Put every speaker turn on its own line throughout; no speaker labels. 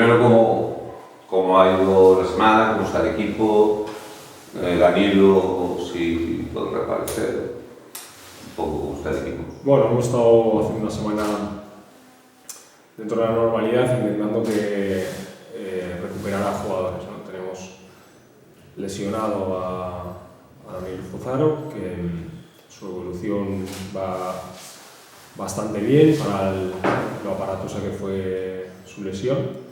primero, ¿cómo ha ido la semana? ¿Cómo está el equipo? Danilo, si puede reaparecer. Un poco cómo está el equipo.
Bueno, hemos estado haciendo una semana dentro de la normalidad, intentando recuperar a jugadores, ¿no? Tenemos lesionado a Daniel Fuzaro, que su evolución va bastante bien para lo aparatosa que fue su lesión.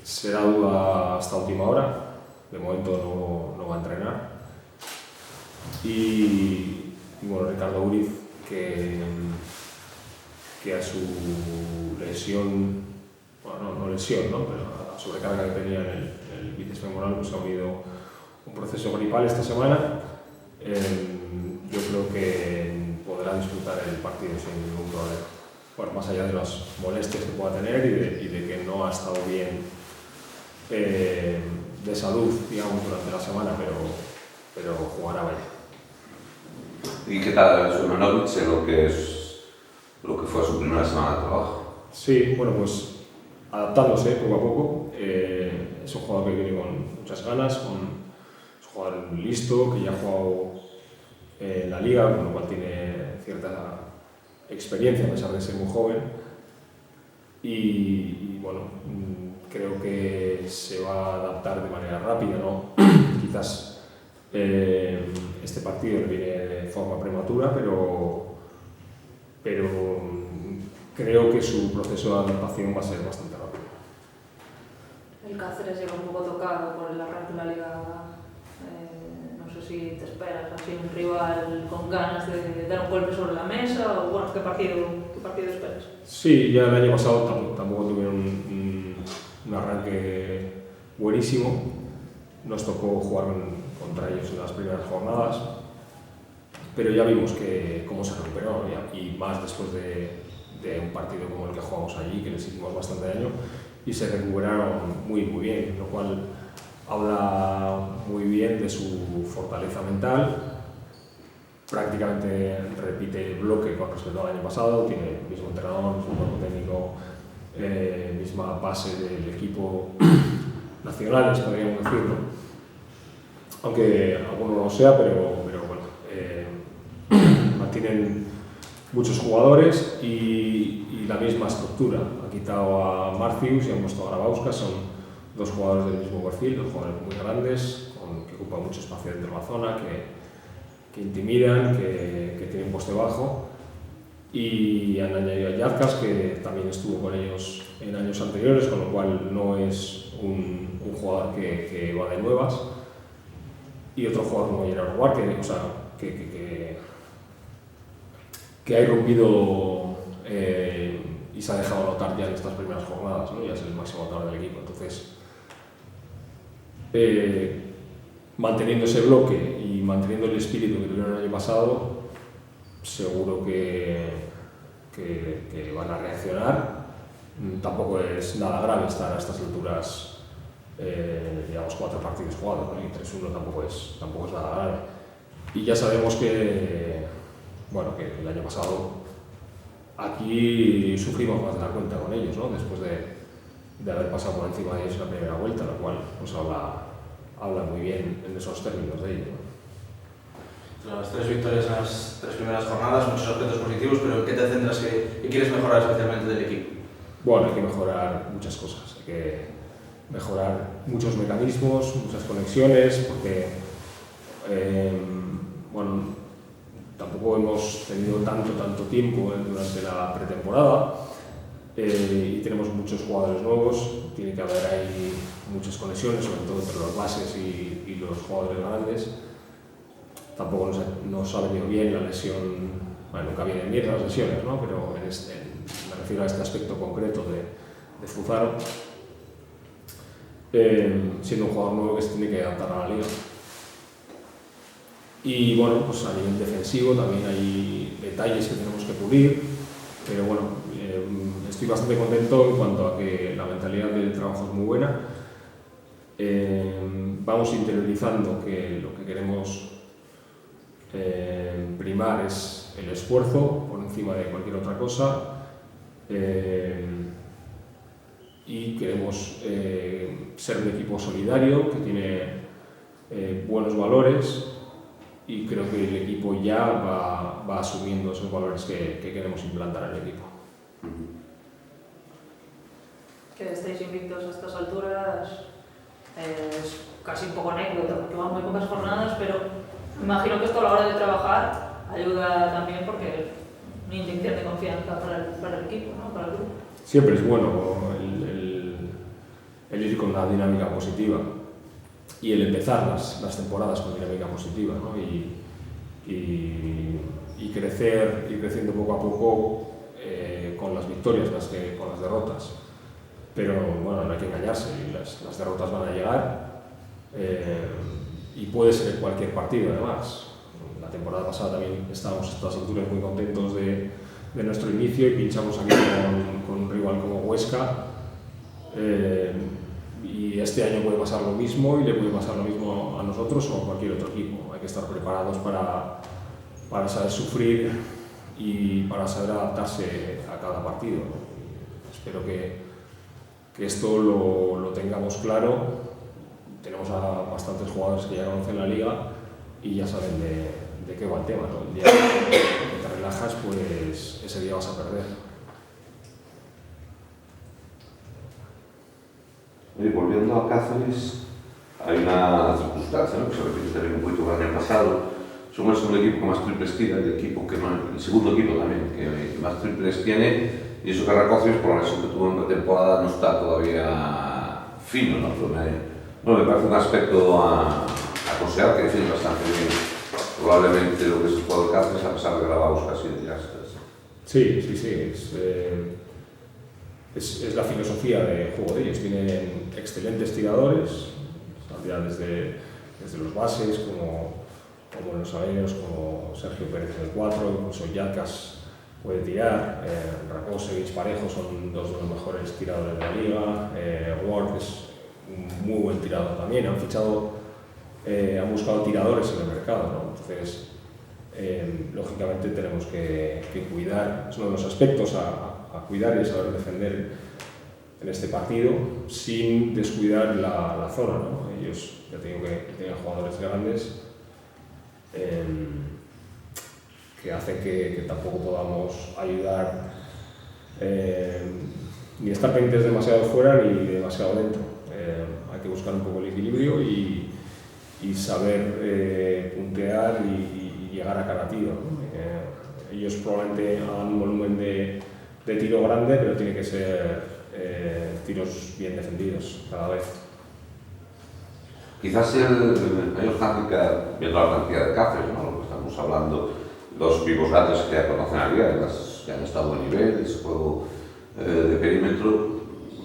Será duda hasta última hora, de momento no va a entrenar. Y bueno, Ricardo Uriz, que a su lesión, bueno, no lesión, ¿no? Pero a la sobrecarga que tenía en el bíceps femoral, pues ha habido un proceso gripal esta semana. Yo creo que podrá disfrutar el partido sin ningún problema. Bueno, más allá de las molestias que pueda tener y de que no ha estado bien de salud, digamos, durante la semana, pero jugará, vaya.
¿Y qué tal Sumanovic en lo que fue su primera semana de trabajo?
Sí, bueno, pues adaptándose poco a poco. Es un jugador que viene con muchas ganas, es un jugador listo, que ya ha jugado en la liga, con lo cual tiene cierta experiencia a pesar de ser muy joven. Y bueno, creo que se va a adaptar de manera rápida, ¿no? Quizás este partido le viene de forma prematura, pero creo que su proceso de adaptación va a ser bastante rápido.
El Cáceres llega un poco tocado por el arranque de la liga. No sé si te esperas así un rival con ganas de dar un golpe sobre la mesa o bueno, ¿qué partido esperas?
Sí, ya el año pasado tampoco tuvieron un arranque buenísimo. Nos tocó jugar contra ellos en las primeras jornadas, pero ya vimos cómo se recuperó, y más después de un partido como el que jugamos allí, que les hicimos bastante daño, y se recuperaron muy bien, lo cual habla muy bien de su fortaleza mental. Prácticamente repite el bloque con respecto al año pasado, tiene el mismo entrenador, mismo cuerpo técnico, misma base del equipo nacional, podríamos decirlo. Aunque alguno no lo sea, pero bueno, mantienen muchos jugadores y la misma estructura. Han quitado a Marcius y han puesto a Grabowska, son dos jugadores del mismo perfil, dos jugadores muy grandes, que ocupan mucho espacio dentro de la zona, que intimidan, que tienen poste bajo. Y han añadido a Yazcas, que también estuvo con ellos en años anteriores, con lo cual no es un jugador que va de nuevas. Y otro jugador como Gerard War, que ha irrumpido y se ha dejado notar ya en estas primeras jornadas, ¿no? Ya es el máximo anotador del equipo. Entonces, manteniendo ese bloque y manteniendo el espíritu que tuvieron el año pasado, seguro que van a reaccionar. Tampoco es nada grave estar a estas alturas, digamos, 4 partidos jugados, ¿no? Y 3-1 tampoco es nada grave. Y ya sabemos que el año pasado aquí sufrimos más de la cuenta con ellos, ¿no? Después de haber pasado por encima de ellos en la primera vuelta, lo cual pues habla muy bien en esos términos de ellos, ¿no?
Las 3 victorias en las 3 primeras jornadas, muchos aspectos positivos, pero ¿en qué te centras y quieres mejorar especialmente del equipo?
Bueno, hay que mejorar muchas cosas, hay que mejorar muchos mecanismos, muchas conexiones, porque tampoco hemos tenido tanto tiempo durante la pretemporada, y tenemos muchos jugadores nuevos, tiene que haber ahí muchas conexiones, sobre todo entre los bases y los jugadores grandes. Tampoco nos ha venido bien la lesión, nunca vienen bien las lesiones, ¿no? Pero me refiero a este aspecto concreto de Fuzaro, siendo un jugador nuevo que se tiene que adaptar a la liga. Y bueno, pues a nivel defensivo también hay detalles que tenemos que pulir, pero bueno, estoy bastante contento en cuanto a que la mentalidad del trabajo es muy buena. Vamos interiorizando que lo que queremos primar es el esfuerzo por encima de cualquier otra cosa. y queremos ser un equipo solidario que tiene buenos valores, y creo que el equipo ya va asumiendo esos valores que queremos implantar en el equipo.
Que estéis invictos a estas alturas es casi un poco anécdota, porque van muy pocas jornadas, pero me imagino que esto a la hora de trabajar ayuda también porque es una inyección de confianza para el equipo, ¿no? Para el grupo.
Siempre es bueno el ir con una dinámica positiva y el empezar las temporadas con dinámica positiva, ¿no? y crecer, ir creciendo poco a poco con las victorias más que con las derrotas. Pero bueno, no hay que engañarse, las derrotas van a llegar y puede ser en cualquier partido además. La temporada pasada también estábamos a estas alturas muy contentos de nuestro inicio y pinchamos aquí con un rival como Huesca. Y este año puede pasar lo mismo y le puede pasar lo mismo a nosotros o a cualquier otro equipo. Hay que estar preparados para saber sufrir y para saber adaptarse a cada partido, ¿no? Espero que esto lo tengamos claro. Tenemos a bastantes jugadores que ya conocen la liga y ya saben de qué va el tema, ¿no? El día que te relajas, pues ese día vas a perder.
Y volviendo a Cáceres, hay una circunstancia, ¿no?, que se repite también un poquito el año pasado. Somos el equipo que más triples tira, el segundo equipo también que más triples tiene, y eso que Racocios, por la lesión que tuvo en pretemporada, no está todavía fino, ¿no? Me parece un aspecto a considerar que define bastante bien probablemente lo que es el juego de Cáceres, a pesar de que grabados casi de tirastas.
Sí, es la filosofía de juego de ellos. Tienen excelentes tiradores, ya desde los bases, como los aleros, como Sergio Pérez en el 4, incluso Yacas puede tirar, Rakosevic, Parejo son dos de los mejores tiradores de la liga, Ward es un muy buen tirador también. Han buscado tiradores en el mercado, ¿no? Entonces, lógicamente tenemos que cuidar, es uno de los aspectos a cuidar y saber defender en este partido sin descuidar la zona, ¿no? Ellos, ya te digo que tienen jugadores grandes que hacen que tampoco podamos ayudar ni estar pendientes demasiado fuera ni demasiado dentro. Hay que buscar un poco el equilibrio y saber puntear y llegar a cada tiro, ¿no? Ellos probablemente hagan un volumen de tiro grande, pero tiene que ser tiros bien defendidos cada vez.
Quizás el mayor hándicap, viendo la cantidad de Cáceres, ¿no?, lo que estamos hablando, los pibos grandes que ya conocen a liga, que han estado a nivel, ese juego de perímetro,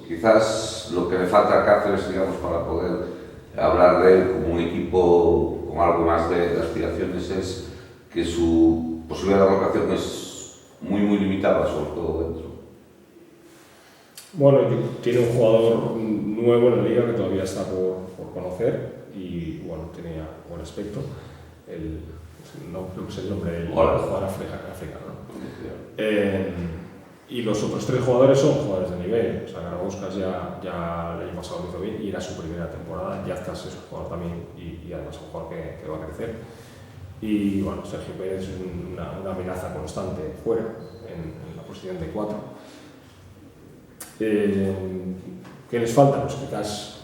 quizás lo que le falta a Cáceres, digamos, para poder hablar de él como un equipo con algo más de aspiraciones, es que su posibilidad de rotación es muy limitada, sobre todo dentro.
Bueno, tiene un jugador nuevo en la liga que todavía está por conocer y bueno, tenía buen aspecto. No sé el nombre del jugador africano. Y los otros tres jugadores son jugadores de nivel. O sea, Garabauskas ya el año pasado lo hizo bien y era su primera temporada. Yazcas es un jugador también y además un jugador que va a crecer. Y bueno, Sergio Pérez es una amenaza constante fuera, en la posición de 4. ¿Qué les falta? Pues quizás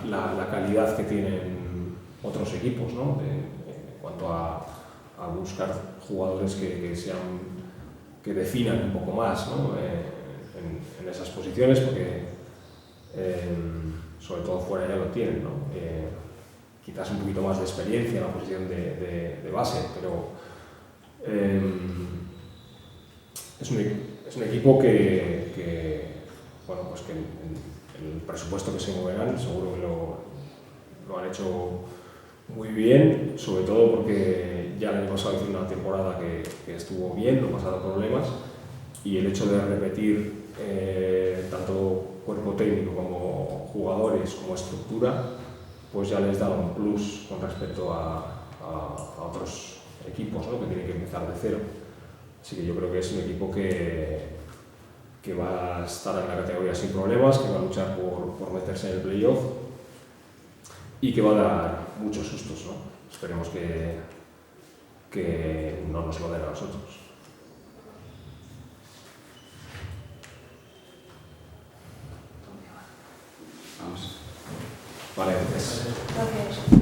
la calidad que tienen otros equipos, ¿no? En cuanto a buscar jugadores que definan un poco más, ¿no? En esas posiciones, porque sobre todo fuera ya lo tienen, ¿no? Quizás un poquito más de experiencia en la posición de base, pero es un equipo que bueno, pues que en el presupuesto que se moverán seguro que lo han hecho muy bien, sobre todo porque ya el año pasado hicieron una temporada que estuvo bien, no pasaron problemas, y el hecho de repetir tanto cuerpo técnico como jugadores como estructura, pues ya les da un plus con respecto a otros equipos, ¿no?, que tienen que empezar de cero. Así que yo creo que es un equipo que que va a estar en la categoría sin problemas, que va a luchar por meterse en el playoff y que va a dar muchos sustos, ¿no? Esperemos que no nos lo den a nosotros.
Vamos.
Vale, gracias.
Gracias.